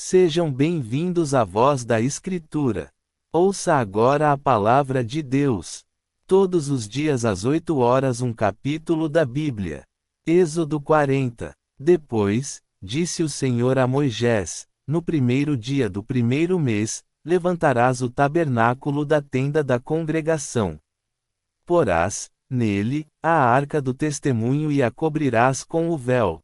Sejam bem-vindos à voz da Escritura. Ouça agora a palavra de Deus. Todos os dias às 8 horas um capítulo da Bíblia. Êxodo 40. Depois, disse o Senhor a Moisés: no primeiro dia do primeiro mês, levantarás o tabernáculo da tenda da congregação. Porás, nele, a arca do testemunho e a cobrirás com o véu.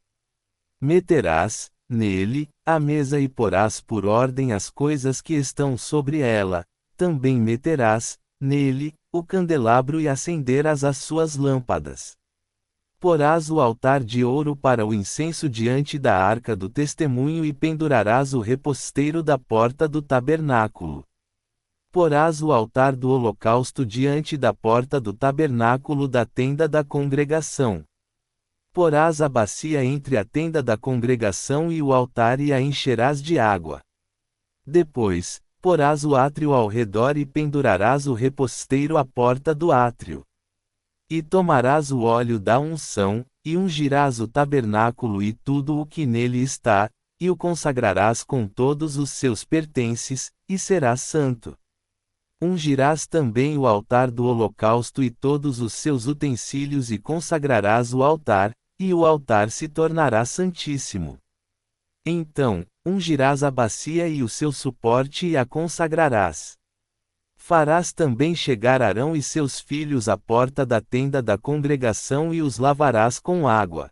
Meterás, nele, a mesa e porás por ordem as coisas que estão sobre ela. Também meterás, nele, o candelabro e acenderás as suas lâmpadas. Porás o altar de ouro para o incenso diante da arca do testemunho e pendurarás o reposteiro da porta do tabernáculo. Porás o altar do holocausto diante da porta do tabernáculo da tenda da congregação. Porás a bacia entre a tenda da congregação e o altar e a encherás de água. Depois, porás o átrio ao redor e pendurarás o reposteiro à porta do átrio. E tomarás o óleo da unção, e ungirás o tabernáculo e tudo o que nele está, e o consagrarás com todos os seus pertences, e será santo. Ungirás também o altar do holocausto e todos os seus utensílios e consagrarás o altar, e o altar se tornará santíssimo. Então, ungirás a bacia e o seu suporte e a consagrarás. Farás também chegar Arão e seus filhos à porta da tenda da congregação e os lavarás com água.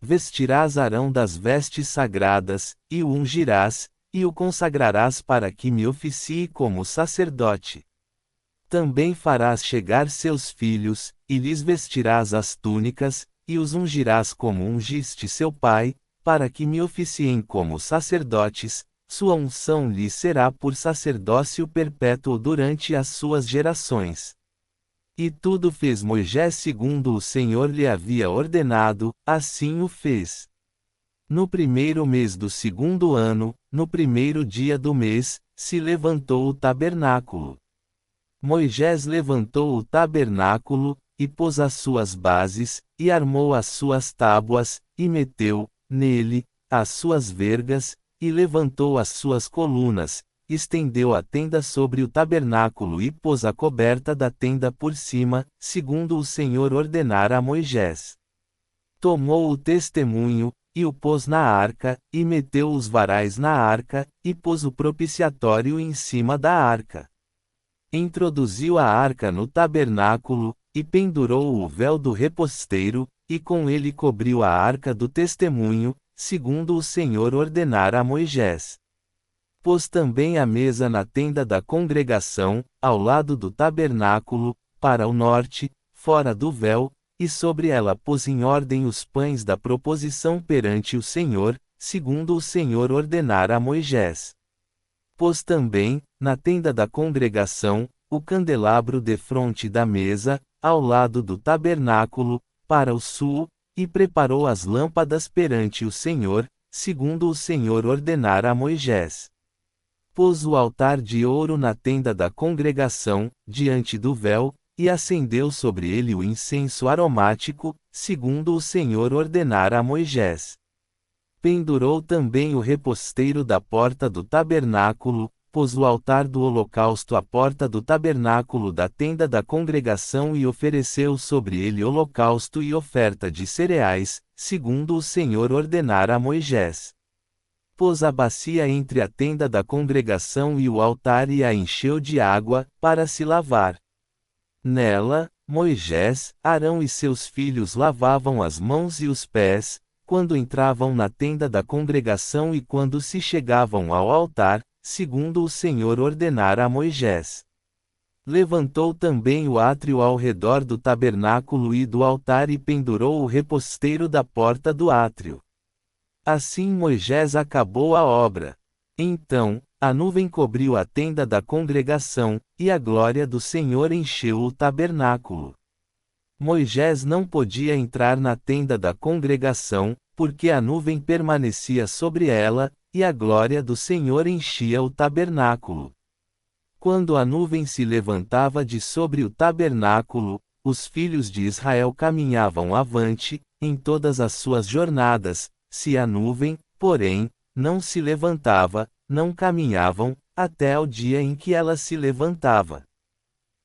Vestirás Arão das vestes sagradas, e o ungirás, e o consagrarás para que me oficie como sacerdote. Também farás chegar seus filhos, e lhes vestirás as túnicas, e os ungirás como ungiste seu pai, para que me oficiem como sacerdotes. Sua unção lhe será por sacerdócio perpétuo durante as suas gerações. E tudo fez Moisés segundo o Senhor lhe havia ordenado, assim o fez. No primeiro mês do segundo ano, no primeiro dia do mês, se levantou o tabernáculo. Moisés levantou o tabernáculo, e pôs as suas bases, e armou as suas tábuas, e meteu, nele, as suas vergas, e levantou as suas colunas, estendeu a tenda sobre o tabernáculo e pôs a coberta da tenda por cima, segundo o Senhor ordenara a Moisés. Tomou o testemunho, e o pôs na arca, e meteu os varais na arca, e pôs o propiciatório em cima da arca. Introduziu a arca no tabernáculo, e pendurou o véu do reposteiro, e com ele cobriu a arca do testemunho, segundo o Senhor ordenara a Moisés. Pôs também a mesa na tenda da congregação, ao lado do tabernáculo, para o norte, fora do véu, e sobre ela pôs em ordem os pães da proposição perante o Senhor, segundo o Senhor ordenara a Moisés. Pôs também, na tenda da congregação, o candelabro defronte da mesa, ao lado do tabernáculo, para o sul, e preparou as lâmpadas perante o Senhor, segundo o Senhor ordenara a Moisés. Pôs o altar de ouro na tenda da congregação, diante do véu, e acendeu sobre ele o incenso aromático, segundo o Senhor ordenara a Moisés. Pendurou também o reposteiro da porta do tabernáculo, pôs o altar do holocausto à porta do tabernáculo da tenda da congregação e ofereceu sobre ele holocausto e oferta de cereais, segundo o Senhor ordenara a Moisés. Pôs a bacia entre a tenda da congregação e o altar e a encheu de água, para se lavar. Nela, Moisés, Arão e seus filhos lavavam as mãos e os pés, quando entravam na tenda da congregação e quando se chegavam ao altar, segundo o Senhor ordenara a Moisés. Levantou também o átrio ao redor do tabernáculo e do altar e pendurou o reposteiro da porta do átrio. Assim Moisés acabou a obra. Então, a nuvem cobriu a tenda da congregação, e a glória do Senhor encheu o tabernáculo. Moisés não podia entrar na tenda da congregação, porque a nuvem permanecia sobre ela, e a glória do Senhor enchia o tabernáculo. Quando a nuvem se levantava de sobre o tabernáculo, os filhos de Israel caminhavam avante, em todas as suas jornadas. Se a nuvem, porém, não se levantava, não caminhavam, até ao dia em que ela se levantava.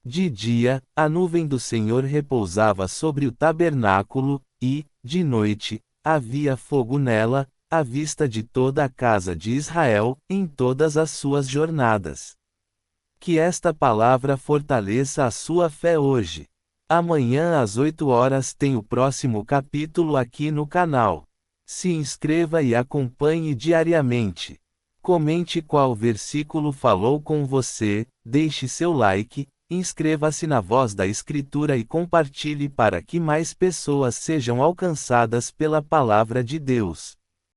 De dia, a nuvem do Senhor repousava sobre o tabernáculo, e, de noite, havia fogo nela, à vista de toda a casa de Israel, em todas as suas jornadas. Que esta palavra fortaleça a sua fé hoje. Amanhã às 8 horas tem o próximo capítulo aqui no canal. Se inscreva e acompanhe diariamente. Comente qual versículo falou com você, deixe seu like, inscreva-se na Voz da Escritura e compartilhe para que mais pessoas sejam alcançadas pela palavra de Deus.